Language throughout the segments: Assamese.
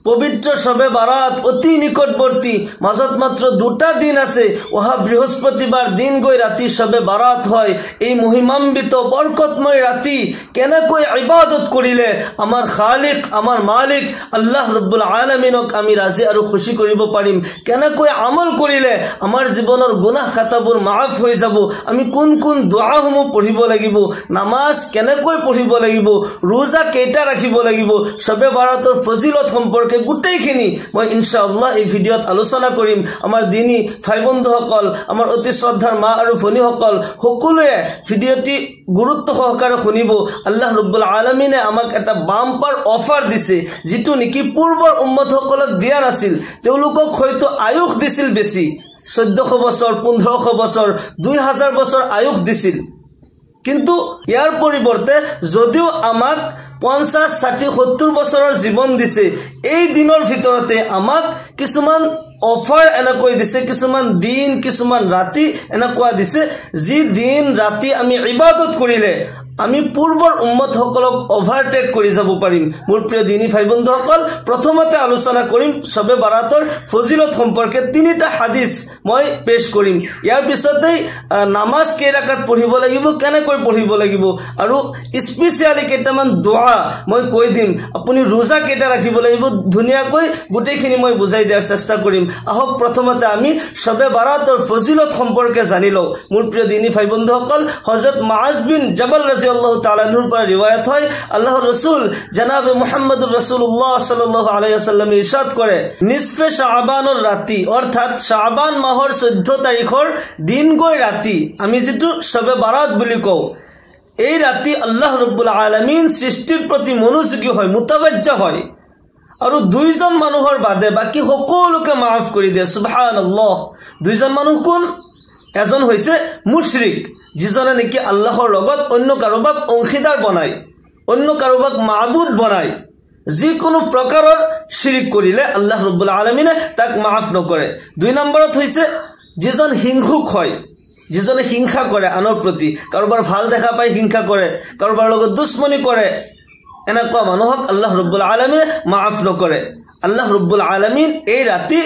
পবিত্র শবে বারাত অতি নিকটবর্তী, মাজত মাত্র 2টা দিন আছে। ওহা বৃহস্পতিবার দিন গৈ রাতি শবে বারাত হয়। এই মহিমান্বিত বরকতময় রাতি কেনেকৈ ইবাদত কৰিলে আমাৰ খালিক, আমাৰ মালিক আল্লাহ ৰব্বুল আলামিনক আমি ৰাজি আৰু খুশি কৰিব পাৰিম, কেনেকৈ আমল কৰিলে আমাৰ জীৱনৰ গুনাহ খাতাবোৰ মাফ হৈ যাব, আমি কোন কোন দুআসমূহ পঢ়িব লাগিব, নামাজ কেনেকৈ পঢ়িব লাগিব, ৰোজা কেইটা ৰাখিব লাগিব, শবে বাৰাতৰ ফজিলত সম্পৰ্কে গোটেইখিনি মই ইনশাআল্লাহ এই ভিডিঅ'ত আলোচনা কৰিম। আমাৰ দিনী ভাই বন্ধুসকল, আমাৰ অতি শ্ৰদ্ধাৰ মা আৰু ভনীসকল সকলোৱে ভিডিঅ'টি গুৰুত্ব সহকাৰে শুনিব। আল্লাহ ৰব্বুল আলামিনে আমাক এটা বাম্পাৰ অফাৰ দিছে, যিটো নেকি পূৰ্বৰ উম্মতসকলক দিয়া নাছিল। তেওঁলোকক হয়তো আয়ুস দিছিল বেছি, 1400 বছৰ, 1500 বছৰ, 2000 বছৰ আয়ুস দিছিল। কিন্তু ইয়াৰ পৰিৱৰ্তে যদিও আমাক 50, 60, 70 বছৰৰ জীৱন দিছে, এই দিনৰ ভিতৰতে আমাক কিছুমান অফাৰ এনেকৈ দিছে, কিছুমান দিন, কিছুমান ৰাতি এনেকুৱা দিছে, যি দিন ৰাতি আমি ইবাদত কৰিলে আমি পূৰ্বৰ উম্মতসকলক অভাৰটেক কৰি যাব পাৰিম। মোৰ প্ৰিয় দিনী ভাই বন্ধুসকল, প্ৰথমতে আলোচনা কৰিম শবে বাৰাতৰ ফজিলত সম্পৰ্কে 3টা হাদিছ মই পেশ কৰিম। ইয়াৰ পিছতেই নামাজ কেইৰাকাত পঢ়িব লাগিব, কেনেকৈ পঢ়িব লাগিব, আৰু স্পেচিয়েলি কেইটামান দোৱা মই কৈ দিম। আপুনি ৰোজা কেইটা ৰাখিব লাগিব ধুনীয়াকৈ গোটেইখিনি মই বুজাই দিয়াৰ চেষ্টা কৰিম। আহক প্ৰথমতে আমি শবে বাৰাতৰ ফজিলত সম্পৰ্কে জানি লওঁ। মোৰ প্ৰিয় দিনী ভাই বন্ধুসকল, হযৰত মুআজ বিন জাবাল ৰাদিয়াল্লাহু তাআলা আনহুৰ পৰা ৰিৱায়াত হয়, আল্লাহৰ ৰাসূল জনাব মুহাম্মদুৰ ৰাসূলুল্লাহ সাল্লাল্লাহু আলাইহি ওয়াসাল্লাম ইৰশাদ কৰে, নিসফে শাবানৰ ৰাতি অৰ্থাৎ শাবান মাহৰ 14 তাৰিখৰ দিন গৈ ৰাতি, আমি যেটো শবে বাৰাত বুলি কওঁ, এই ৰাতি আল্লাহ ৰব্বুল আলামিন সৃষ্টিৰ প্ৰতি মনোযোগী হয়, মুতাৱাজ্জা হয়, আৰু 2জন মানুহৰ বাদে বাকি সকলোকে মাফ কৰি দিয়ে। সুবহানাল্লাহ। 2জন মানুহ কোন? এজন হৈছে মুশৰিক, যিজনে নেকি আল্লাহৰ লগত অন্য কাৰোবাক অংশীদাৰ বনায়, অন্য কাৰোবাক মাবুদ বনায়, যিকোনো প্ৰকাৰৰ শিৰিক কৰিলে আল্লাহ ৰব্বুল আলামিনে তাক মাফ নকৰে। 2 নম্বৰত হৈছে যিজন হিংসুক হয়, যিজনে হিংসা কৰে আনৰ প্ৰতি, কাৰোবাৰ ভাল দেখা পাই হিংসা কৰে, কাৰোবাৰ লগত দুশ্মনী কৰে, এনেকুৱা মানুহক আল্লাহ ৰব্বুল আলামিনে মাফ নকৰে। আল্লাহ ৰব্বুল আলামিন এই ৰাতি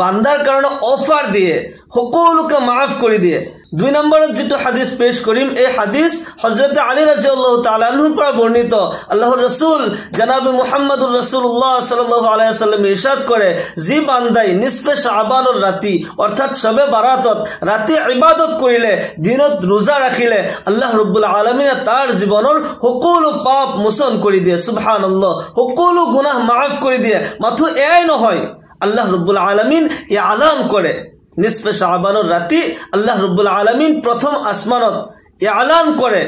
বান্দাৰ কাৰণে অফাৰ দিয়ে, সকলোকে মাফ কৰি দিয়ে। 2 নম্বৰত যেটো হাদিস পেশ কৰিম, এই হাদিস হযৰত আলী ৰাদিয়াল্লাহু তাআলা আনহুৰ পৰা বৰ্ণিত। আল্লাহৰ ৰাসূল জনাব মুহাম্মদুৰ ৰাসূলুল্লাহ সাল্লাল্লাহু আলাইহি ওয়াসাল্লাম ইৰশাদ কৰে, যি বান্দাই নিসফে শাবানৰ ৰাতি অৰ্থাৎ শবে বাৰাতত ৰাতি ইবাদত কৰিলে, দিনত ৰোজা ৰাখিলে, আল্লাহ ৰব্বুল আলামিনে তাৰ জীৱনৰ সকলো পাপ মোচন কৰি দিয়ে। সুবহানাল্লাহ। সকলো গুনাহ মাফ কৰি দিয়ে। মাথো এয়াই নহয়, আল্লাহ ৰব্বুল আলামিন ইআলান কৰে, নিসফে শাবানৰ ৰাতি আল্লাহ ৰব্বুল আলামিন প্ৰথম আসমানত ইআলান কৰে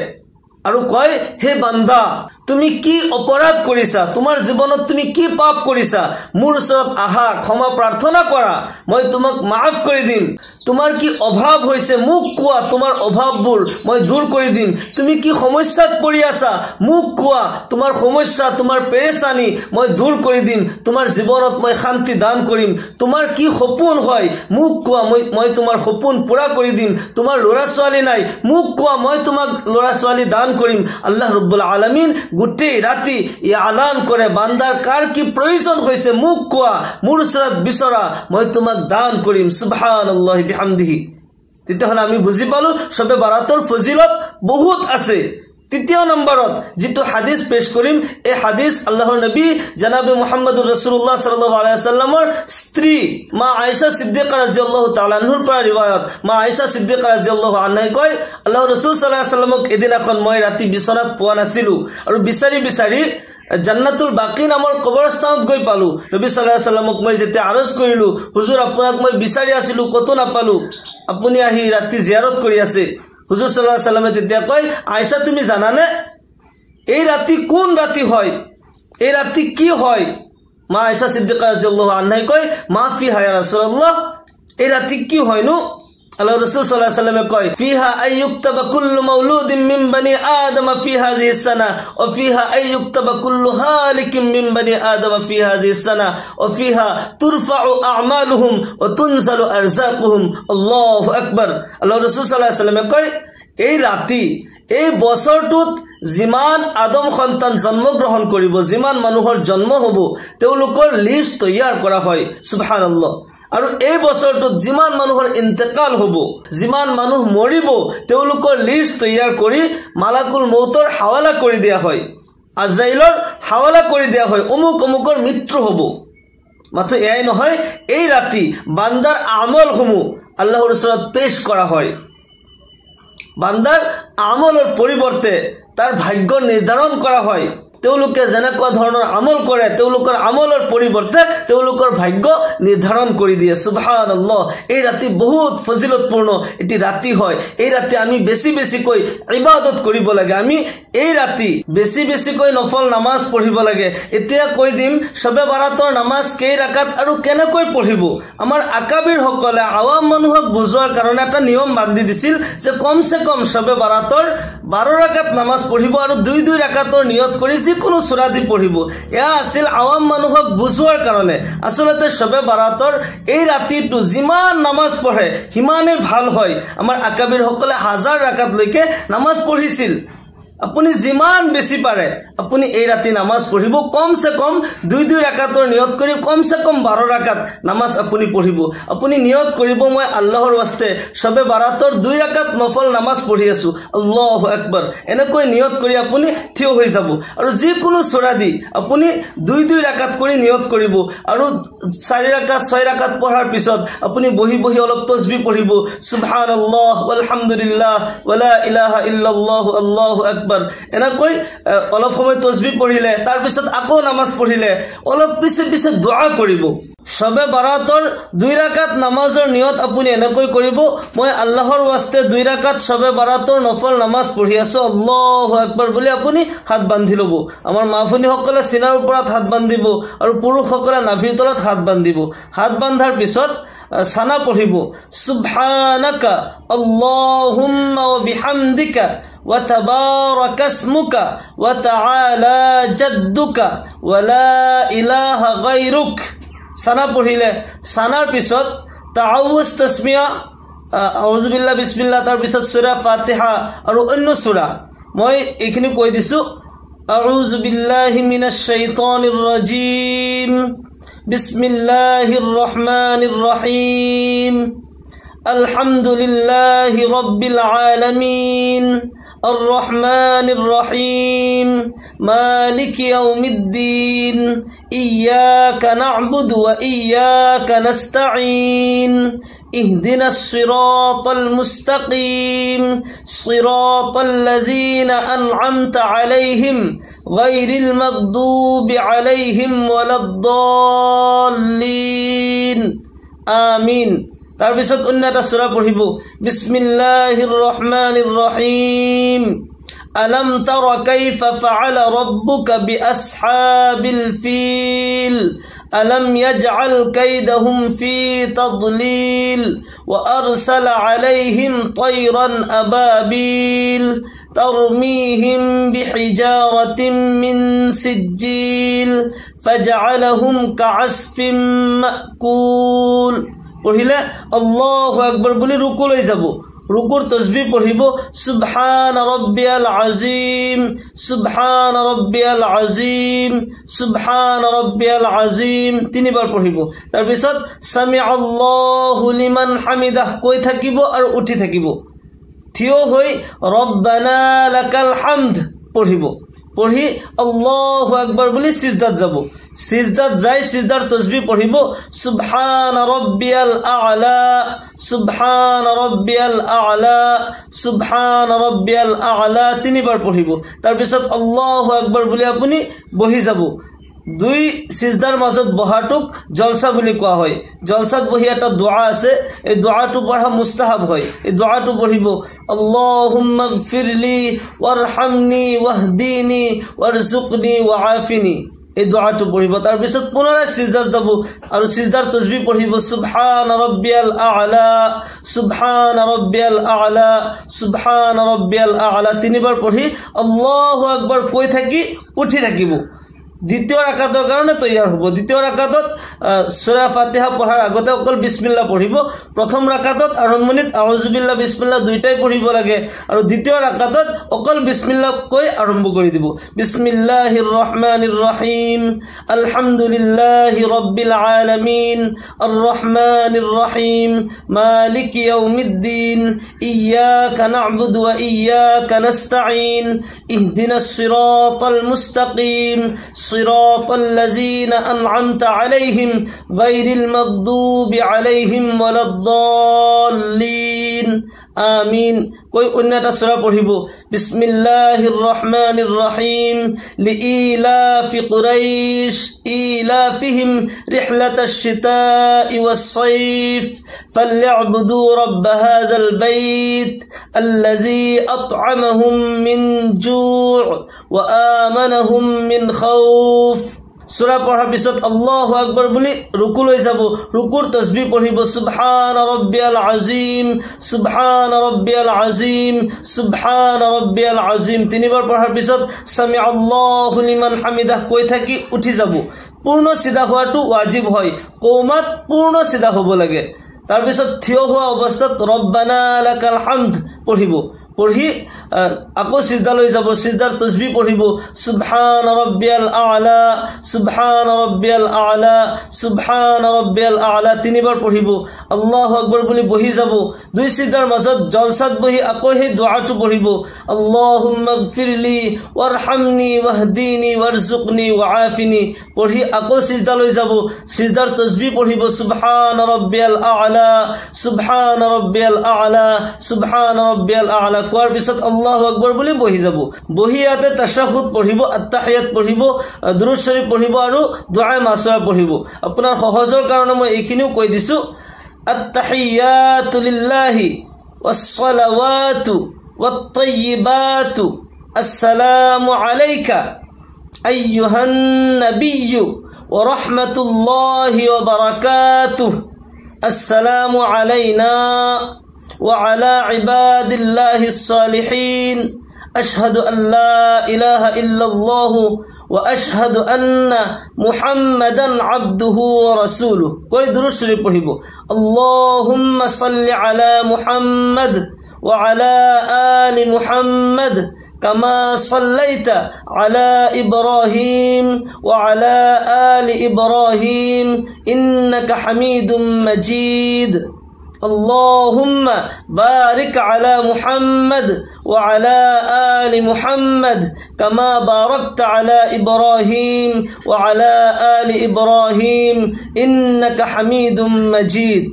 আৰু কয়, হে বান্দা, তুমি কি অপৰাধ কৰিছা, তোমাৰ জীৱনত তুমি কি পাপ কৰিছা, মোৰ ওচৰত আহা, ক্ষমা প্ৰাৰ্থনা কৰা, মই তোমাক মাফ কৰি দিম। তোমাৰ কি অভাৱ হৈছে মোক কোৱা, তোমাৰ অভাৱবোৰ মই দূৰ কৰি দিম। তুমি কি সমস্যাত পৰি আছা মোক কোৱা, তোমাৰ সমস্যা, তোমাৰ পেৰেচানি মই দূৰ কৰি দিম, তোমাৰ জীৱনত মই শান্তি দান কৰিম। তোমাৰ কি সপোন হয় মোক কোৱা, মই তোমাৰ সপোন পুৰা কৰি দিম। তোমাৰ ল'ৰা ছোৱালী নাই মোক কোৱা, মই তোমাক ল'ৰা ছোৱালী দান কৰিম। আল্লাহ ৰব্বুল আলামিন গোটেই ৰাতি ইআলান কৰে, বান্দাৰ কাৰ কি প্ৰয়োজন হৈছে মোক কোৱা, মোৰ ওচৰত বিচৰা, মই তোমাক দান কৰিম। সুবহানাল্লাহি বিহামদিহি। তেতিয়াহ'লে আমি বুজি পালো শবে বাৰাতৰ ফজিলত বহুত আছে। 3য় নম্বৰত যেটো হাদিস পেশ কৰিম, এই হাদিস আল্লাহৰ নবী জনাব মুহাম্মদুৰ ৰাসূলুল্লাহ সাল্লাল্লাহু আলাইহি ওয়াসাল্লামৰ স্ত্ৰী মা আয়েশা সিদ্দিকা ৰাদিয়াল্লাহু তাআলা আনহুৰ পৰা ৰিৱায়াত। মা আয়েশা সিদ্দিকা ৰাদিয়াল্লাহু আনহাই কয়, আল্লাহৰ ৰাসূল সাল্লাল্লাহু আলাইহি ওয়াসাল্লামক এদিনাখন মই ৰাতি বিছনাত পোৱা নাছিলো, আৰু বিচাৰি বিচাৰি জান্নাতুল বাকি নামৰ কবৰস্থানত গৈ পালো। নবী সাল্লাল্লাহু আলাইহি ওয়াসাল্লামক মই যেতিয়া আৰজ কৰিলো, হুজুৰ আপোনাক মই বিচাৰি আছিলো, কতো নাপালো, আপুনি আহি ৰাতি জিয়াৰত কৰি আছে। হুজুৰ সাল্লাল্লাহু আলাইহি ওয়াসাল্লামে তেতিয়া কয়, আয়েশা তুমি জানানে এই ৰাতি কোন ৰাতি হয়, এই ৰাতি কি হয়? মা আয়েশা সিদ্দিকা রাদিয়াল্লাহু আনহা কয়, মা ফিহা ইয়া রাসূলুল্লাহ, এই রাতি কি হয় নো? আল্লাহ রাসূল সাল্লাল্লাহু আলাইহি ওয়াসাল্লাম কয়, ফিহা আইয়ুক্তাবা কুল্লু মাউলুদিন মিন বানি আদম ফি হাযিহি সানা ওয়া ফিহা আইয়ুক্তাবা কুল্লু হালিকিন মিন বানি আদম ফি হাযিহি সানা ওয়া ফিহা তুরফাউ আ'মালুহুম ওয়া তুনজালু আরযাকুহুম। আল্লাহু আকবার। আল্লাহ রাসূল সাল্লাল্লাহু আলাইহি ওয়াসাল্লাম কয়, এই ৰাতি এই বছৰটোত যিমান আদম সন্তান জন্মগ্ৰহণ কৰিব, যিমান মানুহৰ জন্ম হ'ব, তেওঁলোকৰ লিষ্ট তৈয়াৰ কৰা হয়। সুবহানাল্লাহ। আৰু এই বছৰটোত যিমান মানুহৰ ইন্তেকাল হ'ব, যিমান মানুহ মৰিব, তেওঁলোকৰ লিষ্ট তৈয়াৰ কৰি মালাকুল মৌতৰ হাৱালা কৰি দিয়া হয়, আজৰাইলৰ হাৱালা কৰি দিয়া হয়, অমুক অমুকৰ মৃত্যু হ'ব। মাত্ৰ এয়াই নহয়, এই ৰাতি বান্দাৰ আমলসমূহ আল্লাহৰ ওচৰত পেশ কৰা হয়। বান্দাৰ আমলৰ পৰিৱৰ্তে তাৰ ভাগ্য নিৰ্ধাৰণ কৰা হয়। তেওঁলোকে যেনেকুৱা ধৰণৰ আমল কৰে, তেওঁলোকৰ আমলৰ পৰিৱৰ্তে তেওঁলোকৰ ভাগ্য নিৰ্ধাৰণ কৰি দিয়ে। সুবহানাল্লাহ। এই ৰাতি বহুত ফজিলতপূৰ্ণ এটি ৰাতি হয়। এই ৰাতি আমি বেছি বেছিকৈ ইবাদত কৰিব লাগে। আমি এই ৰাতি বেছি বেছিকৈ নফল নামাজ পঢ়িব লাগে। এতিয়া কৈ দিম শবে বাৰাতৰ নামাজ কেই ৰাকাত আৰু কেনেকৈ পঢ়িব। আমাৰ আকাবিৰ সকলে আৱাম মানুহক বুজোৱাৰ কাৰণে এটা নিয়ম বান্ধি দিছিল যে কমসে কম শবে বাৰাতৰ 12 ৰাকাত নামাজ পঢ়িব আৰু 2 ৰাকাতৰ নিয়ত কৰি কোনো সূৰা দি পঢ়িব। এয়া আছিল আৱাম মানুহক বুজোৱাৰ কাৰণে। আসলতে শবে বাৰাতৰ এই ৰাতিটো যিমান নামাজ পঢ়ে সিমানে ভাল হয়। আমাৰ আকাবিৰ সকলে 1000 ৰাকাত লৈকে নামাজ পঢ়িছিল। আপুনি যিমান বেছি পাৰে আপুনি এই ৰাতি নামাজ পঢ়িব। কমসে কম 2 ৰাকাতৰ নিয়ত কৰি কমসে কম 12 ৰাকাত নামাজ আপুনি পঢ়িব। আপুনি নিয়ত কৰিব, মই আল্লাহৰ ওয়াস্তে শবে বাৰাতৰ 2 ৰাকাত নফল নামাজ পঢ়ি আছো, আল্লাহু আকবাৰ। এনেকৈ নিয়ত কৰি আপুনি থিয় হৈ যাব আৰু যিকোনো সূৰা দি আপুনি 2 ৰাকাত কৰি নিয়ত কৰিব আৰু 4 ৰাকাত 6 ৰাকাত পঢ়াৰ পিছত আপুনি বহি বহি অলপ তাসবিহ পঢ়িব। সুবহানাল্লাহ ওয়ালহামদুলিল্লাহ ওয়ালা ইলাহা ইল্লাল্লাহু আল্লাহু আকবার। এনেকৈ অলপ সময় তাসবিহ পঢ়িলে, তাৰ পিছত আকৌ নামাজ পঢ়িলে, অলপ পিছে পিছে দোয়া কৰিব। শবে বাৰাতৰ 2 ৰাকাত নামাজৰ নিয়ত আপুনি এনেকৈ কৰিব, মই আল্লাহৰ ওয়াস্তে 2 ৰাকাত শবে বাৰাতৰ নফল নামাজ পঢ়ি আছো, আল্লাহু আকবাৰ বুলি আপুনি হাত বান্ধি ল'ব। আমাৰ মাহফুনি সকলে সিনাৰ ওপৰত হাত বান্ধিব আৰু পুৰুষ সকলে নাভিৰ তলত হাত বান্ধিব। হাত বান্ধাৰ পিছত সানা পঢ়িব, সুবহানাকা আল্লাহুম্মা ওয়া বিহামদিকা ওয়া তাবারাকা ইসমুকা ওয়া তাআলা জাদ্দুকা ওয়া লা ইলাহা গায়রুক। সানা পঢ়িলে, সানাৰ পিছত তাআউজ তাসমিয়া, আউযু বিল্লাহ বিসমিল্লাহ, তাৰ পিছত সূৰা ফাতিহা আৰু অন্য সূৰা। মই এইখিনি কৈ দিছো। আউযু বিল্লাহি মিনাশ শাইতানিৰ ৰাজীম, বিসমিল্লাহিৰ ৰহমানিৰ ৰহিম, আলহামদুলিল্লাহি রাব্বিল আলামিন, الرحمن الرحيم، مالك يوم الدين، إياك نعبد وإياك نستعين، اهدنا الصراط المستقيم، صراط الذين أنعمت عليهم غير المغضوب عليهم ولا الضالين، آمين। তাৰ পিছত অন্য এটা সূৰা পঢ়িব, বিসমিল্লাহিৰ ৰহমানিৰ ৰহিম, আলাম তাৰা কাইফা ফাআলা রাব্বুকা বিআসহাবিল ফিল, আলাম ইয়াজআল কাইদাহুম ফি তাদলিল ওয়া আরসালা আলাইহিম তায়রান আবাবিল ترميهم بحجارة من سجيل فجعلهم كعصف مأكول। পঢ়িলে আল্লাহু আকবার বুলি রুকুলৈ যাব। রুকুর তাসবিহ পঢ়িব, সুবহান রাব্বিয়াল আযীম, সুবহান রাব্বিয়াল আযীম, সুবহান রাব্বিয়াল আযীম 3 বার পঢ়িব। তাৰ পিছত সামি আল্লাহু লিমান হামিদাহ কৈ থাকিব আৰু উঠি থাকিব। থিয় হৈ রব্বানা লাকাল হামদ পঢ়িব। পঢ়ি আল্লাহু আকবার বুলি সিজদাত যাব। সিজদাত যাই সিজদাৰ তাসবিহ পঢ়িব, সুবহান ৰাব্বিয়াল আ'লা, সুবহান ৰাব্বিয়াল আ'লা, সুবহান ৰাব্বিয়াল আ'লা 3 বাৰ পঢ়িব। তাৰ পিছত আল্লাহু আকবাৰ বুলি আপুনি বহি যাব। 2 সিজদাৰ মাজত বহাটোক জলসা বুলি কোৱা হয়। জলসাত বহি এটা দোয়া আছে, এই দোয়াটো পঢ়া মুস্তাহাব হয়। এই দোয়াটো পঢ়িব, আল্লাহুম্মা গফিরলি ওয়ারহামনি ওয়াহদিনি ওয়ারযুকনি ওয়াআফিনি। এই দোয়াটো পঢ়িব। তাৰ পিছত পুনৰাই সিজদাত যাব আৰু সিজদাৰ তাসবিহ পঢ়িব, সুবহান রাব্বিয়াল আ'লা, সুবহান রাব্বিয়াল আ'লা, সুবহান রাব্বিয়াল আ'লা 3 বার পঢ়ি আল্লাহু আকবার কৈ থাকি উঠি থাকিব। দ্বিতীয় ৰাকাতৰ কাৰণে তৈয়াৰ হ'ব। দ্বিতীয় ৰাকাতত সূৰা ফাতিহা পঢ়াৰ আগতে অকল বিসমিল্লাহ পঢ়িব। প্ৰথম ৰাকাতত আৰম্ভণিত আউযুবিল্লাহ বিসমিল্লাহ দুইটাই পঢ়িব লাগে আৰু দ্বিতীয় ৰাকাতত অকল বিসমিল্লাহ কৈ আৰম্ভ কৰি দিব। বিসমিল্লাহিৰ ৰহমানিৰ ৰহিম আলহামদুলিল্লাহি ৰাব্বিল আলামিন আৰ ৰহমানিৰ ৰহিম মালিকি ইয়াউমিদ্দিন ইয়্যাকা না'বুদু ওয়া ইয়্যাকা নাস্তাঈন ইহদিনাস সিরাতাল মুস্তাকিম সিরাতাল লাযিনা আন'আমতা আলাইহিম গায়রিল মাগদুবি আলাইহিম ওয়ালাদ-দাল্লিন আমিন। কৈ অন্য এটা সূৰা পঢ়িব। বিসমিল্লাহিৰ ৰহমানিৰ ৰহিম লিইলাফি কুৰাইশ ইলাফিহিম রিহলাতাশ শিতাই ওয়াস সাইফ ফালইবুদু রাব্ব হাযাল বাইত আল্লাযী আত'আমাহুম মিন জু' ওয়া আমানাহুম মিন খাউফ। সূরা পঢ়াৰ পিছত আল্লাহু আকবাৰ বুলি ৰুকু লৈ যাব। ৰুকুৰ তাসবিহ পঢ়িব। সুবহান ৰাব্বিয়াল আযীম সুবহান ৰাব্বিয়াল আযীম সুবহান ৰাব্বিয়াল আযীম তিনিবাৰ পঢ়াৰ পিছত সামি আল্লাহু লিমান হামিদাহ কৈ থাকি উঠি যাব। পূৰ্ণ সিধা হোৱাটো ওয়াজিব হয়। কওমাত পূৰ্ণ সিধা হ'ব লাগে। তাৰ পিছত থিয় হোৱা অৱস্থাত ৰব্বানা লাকাল হামদ পঢ়িব। পঢ়ি আকৌ সিজদা লৈ যাব। সিজদাৰ তাসবিহ পঢ়িব। সুবহান ৰাব্বিয়াল আ'লা সুবহান ৰাব্বিয়াল আ'লা সুবহান ৰাব্বিয়াল আ'লা তিনিবাৰ পঢ়িব। আল্লাহু আকবাৰ বুলি বহি যাব। দুই সিজদাৰ মাজত জলসাত বহি আকৌ সেই দুআটো পঢ়িব। আল্লাহুম্মা গফিৰলি ওয়াৰহামনি ওয়াহদিনি ওয়াৰজুকনি ওয়াআফিনি পঢ়ি আকৌ সিজদা লৈ যাব। সিজদাৰ তাসবিহ পঢ়িব। সুবহান ৰাব্বিয়াল আ'লা সুবহান ৰাব্বিয়াল আ'লা সুবহান ৰাব্বিয়াল আ'লা কোৱাৰ পিছত আল্লাহু আকবাৰ বুলি বহি যাব। বহি ইয়াতে তাশাহুদ পঢ়িব, আত্তাহিয়াত পঢ়িব, দুৰুদ শৰীফ পঢ়িব আৰু দুআ মাসুৰা পঢ়িব। আপোনাৰ সহজৰ কাৰণে মই এইখিনিও কৈ দিছো। আত্তাহিয়াতু লিল্লাহি ওয়াসসালাওয়াতু ওয়াত-তাইয়্যিবাতু আসসালামু আলাইকা আইয়ুহান নাবিয়্যু ওয়া রাহমাতুল্লাহি ওয়া বারাকাতুহু আসসালামু আলাইনা وعلى عباد الله الصالحين أشهد أن لا إله إلا الله وأشهد أن محمدا عبده ورسوله كوي دروس شريف پڑھیبو اللهم صل على محمد وعلى آل محمد كما صليت على إبراهيم وعلى آل إبراهيم إنك حميد مجيد اللهم بارك على محمد وعلى آل محمد كما باركت على إبراهيم وعلى آل إبراهيم إنك حميد مجيد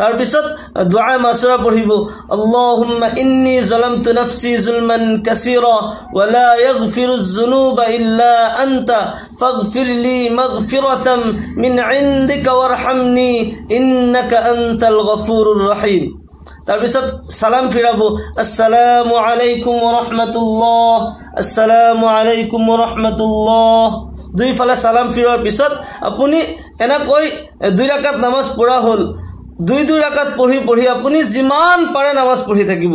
তার পিছত দুআ মাসুরা পঢ়িব আল্লাহুম্মা ইন্নী যালামতু নাফসি যুলমান কাসীরা ওয়া লা ইয়াগফিরুয যুনুবা ইল্লা আনতা ফাগফিরলি মাগফিরাতাম মিন ইনদিকা ওয়ারহামনি ইন্নাকা আনতাল গফুরুর রহিম। তার পিছত সালাম ফিরাব আসসালামু আলাইকুম ওয়া রাহমাতুল্লাহ আসসালামু আলাইকুম ওয়া রাহমাতুল্লাহ। দুই ফালে সালাম ফিৰোৱাৰ পিছত আপুনি এনেকৈ দুই ৰাকাত নামাজ পঢ়া হ'ল। দুই ৰাকাত পঢ়ি আপুনি যিমান পাৰে নামাজ পঢ়ি থাকিব।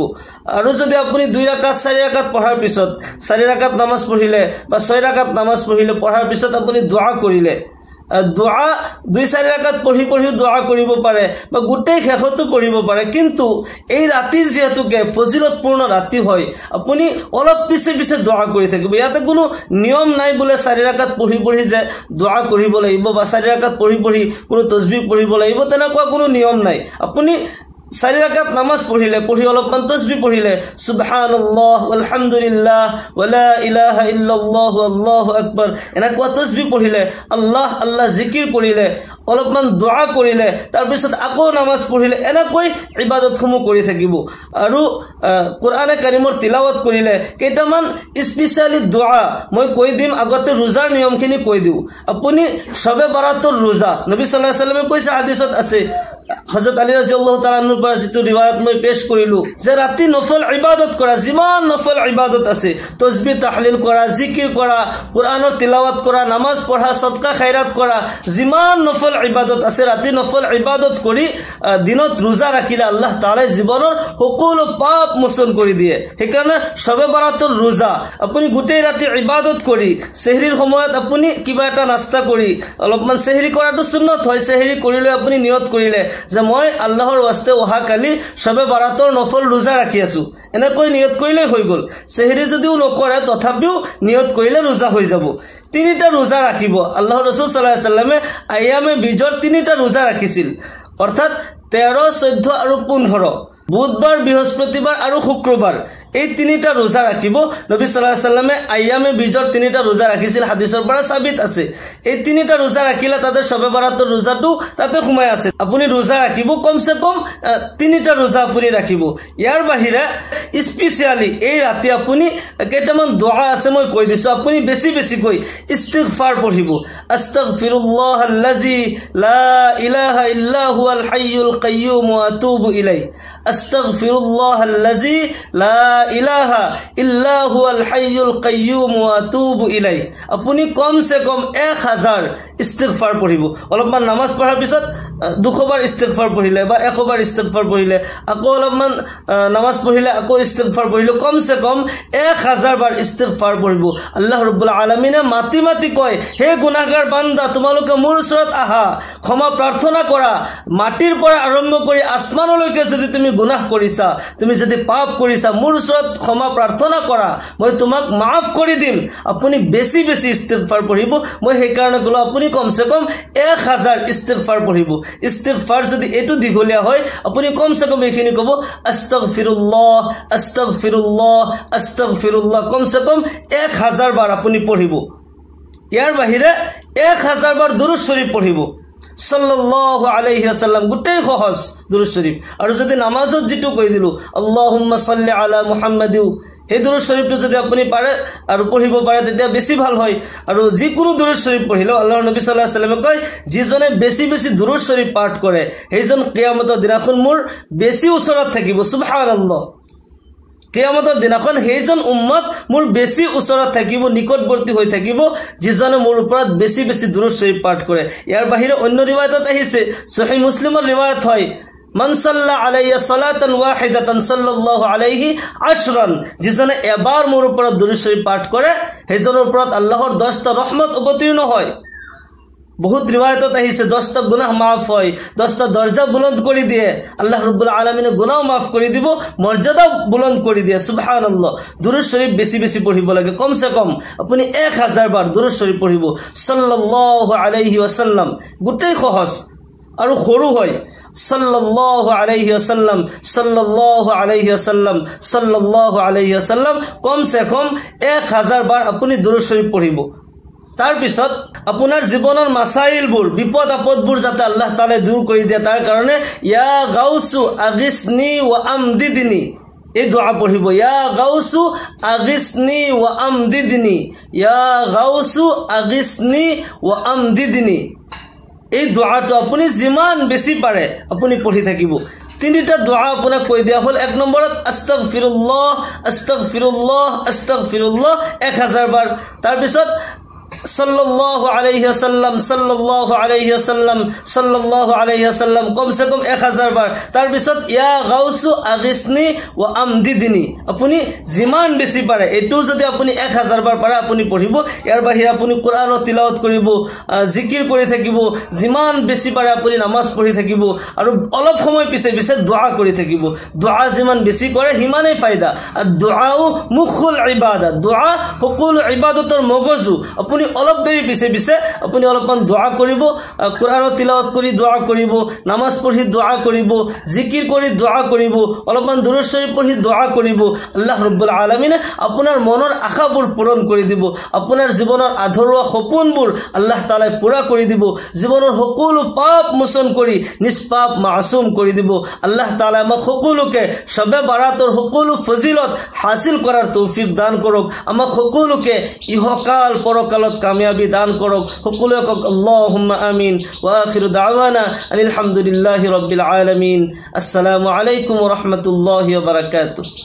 আৰু যদি আপুনি 2 ৰাকাত 4 ৰাকাত পঢ়াৰ পিছত 4 ৰাকাত নামাজ পঢ়িলে বা 6 ৰাকাত নামাজ পঢ়িলে পঢ়াৰ পিছত আপুনি দোয়া কৰিলে দোয়া 2-4 ৰাকাত পঢ়ি দোয়া কৰিব পাৰে বা গোটেই শেষতো কৰিব পাৰে। কিন্তু এই ৰাতি যেহেতুকে ফজিলতপূৰ্ণ ৰাতি হয় আপুনি অলপ পিছে দোয়া কৰি থাকিব। ইয়াতে কোনো নিয়ম নাই বোলে 4 ৰাকাত পঢ়ি যে দোয়া কৰিব লাগিব বা 4 ৰাকাত পঢ়ি কোনো তাসবিহ পঢ়িব লাগিব, তেনেকুৱা কোনো নিয়ম নাই। আপুনি 4 রাকাত নামাজ পঢ়ি অলপমান তাসবিহ পঢ়িলে সুবহানাল্লাহ আলহামদুলিল্লাহ ওয়া লা ইলাহা ইল্লাল্লাহ আল্লাহু আকবার এনেকুৱা তাসবিহ পঢ়িলে আল্লাহ আল্লাহ জিকিৰ কৰিলে অলপমান দোয়া কৰিলে তাৰ পিছত আকৌ নামাজ পঢ়িলে এনেকৈ ইবাদতসমূহ কৰি থাকিব। আৰু কোৰআনে কাৰিমৰ তিলাৱত কৰিলে কেইটামান স্পেশালি দোয়া মই কৈ দিম। আগতে ৰোজাৰ নিয়মখিনি কৈ দিও। আপুনি শবে বাৰাতৰ ৰোজা নবী সাল্লাল্লাহু আলাইহি ওয়াসাল্লামে কৈছে, হাদিসত আছে হযৰত আলী ৰাদিয়াল্লাহু তাআলা আনহুৰ পৰা যেটো ৰিৱায়াত মই পেশ কৰিলো যে ৰাতি নফল ইবাদত কৰা, যিমান নফল ইবাদত আছে, তাসবিহ তাহলিল কৰা, জিকিৰ কৰা, কোৰআনৰ তিলাওয়াত কৰা, নামাজ পঢ়া, সদকা খায়ৰাত কৰা, যিমান নফল ইবাদত আছে, ৰাতি নফল ইবাদত কৰি দিনত ৰোজা ৰাখিলে আল্লাহ তাআলাই জীৱনৰ সকলো পাপ মোচন কৰি দিয়ে। সেইকাৰণে শবে বাৰাতৰ ৰোজা আপুনি গোটেই ৰাতি ইবাদত কৰি সেহৰিৰ সময়ত আপুনি কিবা এটা নাস্তা কৰি অলপমান সেহৰি কৰাটো সুন্নত হয়। সেহৰি কৰিলে আপুনি নিয়ত কৰিলে যে মই আল্লাহৰ ওয়াস্তে অহা কালি শবে বাৰাতৰ নফল ৰোজা ৰাখি আছো, এনেকৈ নিয়ত কৰিলে হৈ গল। সেহৰি যদিও নকৰে তথাপিও নিয়ত কৰিলে ৰোজা হৈ যাব। তিনিটা ৰোজা ৰাখিব। আল্লাহৰ ৰাসূল সাল্লাল্লাহু আলাইহি ওয়াসাল্লামে আয়ামে বিজৰ তিনিটা ৰোজা ৰাখিছিল, অৰ্থাৎ 13, 14 আৰু 15, বুধবাৰ, বৃহস্পতিবাৰ আৰু শুক্ৰবাৰ, এই তিনিটা ৰোজা ৰাখিব। নবী সাল্লাল্লাহু আলাইহি ওয়াসাল্লামে আয়ামে বিজৰ তিনিটা ৰোজা ৰাখিছিল, হাদিসৰ পৰা সাবিত আছে। এই তিনিটা ৰোজা ৰাখিলে তাতে শবে বাৰাতৰ ৰোজাটো তাতে সোমাই আছে। আপুনি ৰোজা ৰাখিব, কমসে কম তিনিটা ৰোজা আপুনি ৰাখিব। ইয়াৰ বাহিৰে স্পেচিয়ালি এই ৰাতি আপুনি কেইটামান দোয়া আছে মই কৈ দিছো, আপুনি বেছি বেছিকৈ ইস্তিগফাৰ পঢ়িব। আস্তাগফিৰুল্লাহাল্লাযী লা ইলাহা ইল্লা হুৱাল হাইয়ুল কাইয়্যুম ওয়া আতুবু ইলাইহি, আস্তাগফিরুল্লাহাল্লাযী লা ইলাহা ইল্লা হুয়াল হাইয়ুল কাইয়্যুম ওয়া আতুবু ইলাইহি। আপুনি কমসে কম 1000 ইস্তিগফাৰ পঢ়িব। অলপমান নামাজ পঢ়াৰ পিছত 200 বাৰ ইস্তিগফাৰ পঢ়িলে বা 100 বাৰ ইস্তিগফাৰ পঢ়িলে, আকৌ অলপমান নামাজ পঢ়িলে, আকৌ ইস্তিগফাৰ পঢ়িলে, কমসে কম 1000 বাৰ ইস্তিগফাৰ পঢ়িব। আল্লাহ ৰাব্বুল আলামিনে মাতি মাতি কয়, হে গুনাহগাৰ বান্দা, তোমালোকে মোৰ ওচৰত আহা, ক্ষমা প্ৰাৰ্থনা কৰা। মাটিৰ পৰা আৰম্ভ কৰি আসমানলৈকে যদি তুমি গুনাহ কৰিছা, তুমি যদি পাপ কৰিছা, মোৰ ওচৰত ক্ষমা প্ৰাৰ্থনা কৰা, মই তোমাক মাফ কৰি দিম। আপুনি বেছি বেছি ইস্তিগফাৰ পঢ়িব। মই সেইকাৰণে ক'লো আপুনি কমসে কম 1000 ইস্তিগফাৰ পঢ়িব। ইস্তিগফাৰ যদি এটো দীঘলীয়া হয়, আপুনি কমসে কম এইখিনি ক'ব, আস্তাগফিৰুল্লাহ আস্তাগফিৰুল্লাহ আস্তাগফিৰুল্লাহ, কমসে কম 1000 বাৰ আপুনি পঢ়িব। ইয়াৰ বাহিৰে 1000 বাৰ দুৰুদ শৰীফ পঢ়িব সাল্লাল্লাহু আলাইহি ওয়াসাল্লাম, গোটেই সহজ দুৰুদ শৰীফ। আৰু যদি নামাজত যেটো কৈ দিলো আল্লাহুম্মা সাল্লি আলা মুহাম্মাদিউ, সেই দুৰুদ শৰীফটো যদি আপুনি পাৰে আৰু পঢ়িব পাৰে তেতিয়া বেছি ভাল হয়। আৰু যিকোনো দুৰুদ শৰীফ পঢ়িলেও আল্লাহৰ নবী সাল্লাল্লাহু আলাইহি ওয়াসাল্লামে কয়, যিজনে বেছি বেছি দুৰুদ শৰীফ পাঠ কৰে সেইজন কিয়ামতৰ দিনাখন মোৰ বেছি ওচৰত থাকিব। সুবহানাল্লাহ, কিয়ামতৰ দিনাখন সেইজন উম্মত মোৰ বেছি ওচৰত থাকিব, নিকটৱৰ্তী হৈ থাকিব, যিজনে মোৰ ওপৰত বেছি বেছি দুৰুদ শৰীফ পাঠ কৰে। ইয়াৰ বাহিৰে অন্য ৰিৱায়াতত আহিছে, সহিহ মুছলিমৰ ৰিৱায়াত হয়, মান সাল্লা আলাইহি সালাতান ওয়াহিদাতান সাল্লাল্লাহু আলাইহি আশৰান, যিজনে এবাৰ মোৰ ওপৰত দুৰুদ শৰীফ পাঠ কৰে সেইজনৰ ওপৰত আল্লাহৰ 10টা ৰহমত অৱতীৰ্ণ হয়। বহুত রিওয়ায়াতত আহিছে 10টা গুনাহ মাফ হয়, 10টা দরজা বুলন্দ করে দিয়ে আল্লাহ রাব্বুল আলামিনে গুনাহ মাফ করে দিব, মর্যাদা বুলন্দ করে দিয়ে। সুবহানাল্লাহ, দুরূদ শরীফ বেশি বেশি পড়িব লাগে। কমসে কম আপনি 1000 বার দুরূদ শরীফ পড়িব সাল্লাল্লাহু আলাইহি ওয়াসাল্লাম। গোটেই সহজ আৰু সৰু হয়। সাল্লাল্লাহু আলাইহি ওয়াসাল্লাম সাল্লাল্লাহু আলাইহি ওয়াসাল্লাম সাল্লাল্লাহু আলাইহি ওয়াসাল্লাম, কমসে কম 1000 বার আপনি দুরূদ শরীফ পড়িব। তার পিছত আপনার জীবনের মাসাইলবোৰ, বিপদ আপদবোৰ যাতে আল্লাহ তাআলা দূর করে দিয়ে, তার কারণে ইয়া গাউসু আগিসনি ওয়া আমদিদনি, এই দোয়া পড়িব। ইয়া গাউসু আগিসনি ওয়া আমদিদনি, ইয়া গাউসু আগিসনি ওয়া আমদিদনি, এই দোয়াটো আপনি যিমান বেশি পারে আপনি পড়ি থাকিব। তিনিটা দোয়া আপোনাক কৈ দিয়া হল। 1 নম্বৰত আস্তাগফিরুল্লাহ আস্তাগফিরুল্লাহ আস্তাগফিরুল্লাহ 1000 বার। তার পিছত সাল্লাল্লাহু আলাইহি ওয়াসাল্লাম সাল্লাল্লাহু আলাইহি ওয়াসাল্লাম সাল্লাল্লাহু আলাইহি ওয়াসাল্লাম, কমসে কম 1000 বার। তার পিছত ইয়া গাউসু আগিসনি ওয়া আমদিদনি, আপনি যিমান বেশি পারে এটো যদি আপনি 1000 বার পারে আপনি পঢ়িব। ইয়াৰ বাহিৰে আপনি কোৰআনৰ তিলাওয়াত কৰিব, জিকিৰ কৰি থাকিব, যিমান বেশি পাৰে আপনি নামাজ পঢ়ি থাকিব, আৰু অলপ সময় পিছে পিছে দোয়া কৰি থাকিব। দোয়া যিমান বেশি কৰে সিমানেই ফায়দা। আৰ দোয়াও মুখুল ইবাদত, দোয়া সকলো ইবাদতৰ মগজু। আপনি অলপ দেৰি পিছে পিছে আপুনি অলপমান দোয়া কৰিব, কোৰআনৰ তিলাওয়াত কৰি দোয়া কৰিব, নামাজ পঢ়ি দোয়া কৰিব, জিকিৰ কৰি দোয়া কৰিব, অলপমান দুৰূদ শৰীফ পঢ়ি দোয়া কৰিব। আল্লাহ ৰাব্বুল আলামিনে আপোনাৰ মনৰ আশাবোৰ পূৰণ কৰি দিব, আপোনাৰ জীৱনৰ আধৰুৱা সপোনবোৰ আল্লাহ তাআলাই পুৰা কৰি দিব, জীৱনৰ সকলো পাপ মোচন কৰি নিষ্পাপ মাসুম কৰি দিব। আল্লাহ তাআলা আমাক সকলোকে শবে বাৰাতৰ সকলো ফজিলত হাসিল কৰাৰ তৌফিক দান কৰক। আমাক সকলোকে ইহকাল পৰকালত কামিয়াবি দান কৰক সকলোৱে কওক আল্লাহুম্মা আমিন ওয়া আখিৰু দাওয়ানা আলহামদুলিল্লাহি ৰাব্বিল আলামিন। আসসালামু আলাইকুম ওয়া ৰাহমাতুল্লাহি ওয়া বাৰাকাতুহু।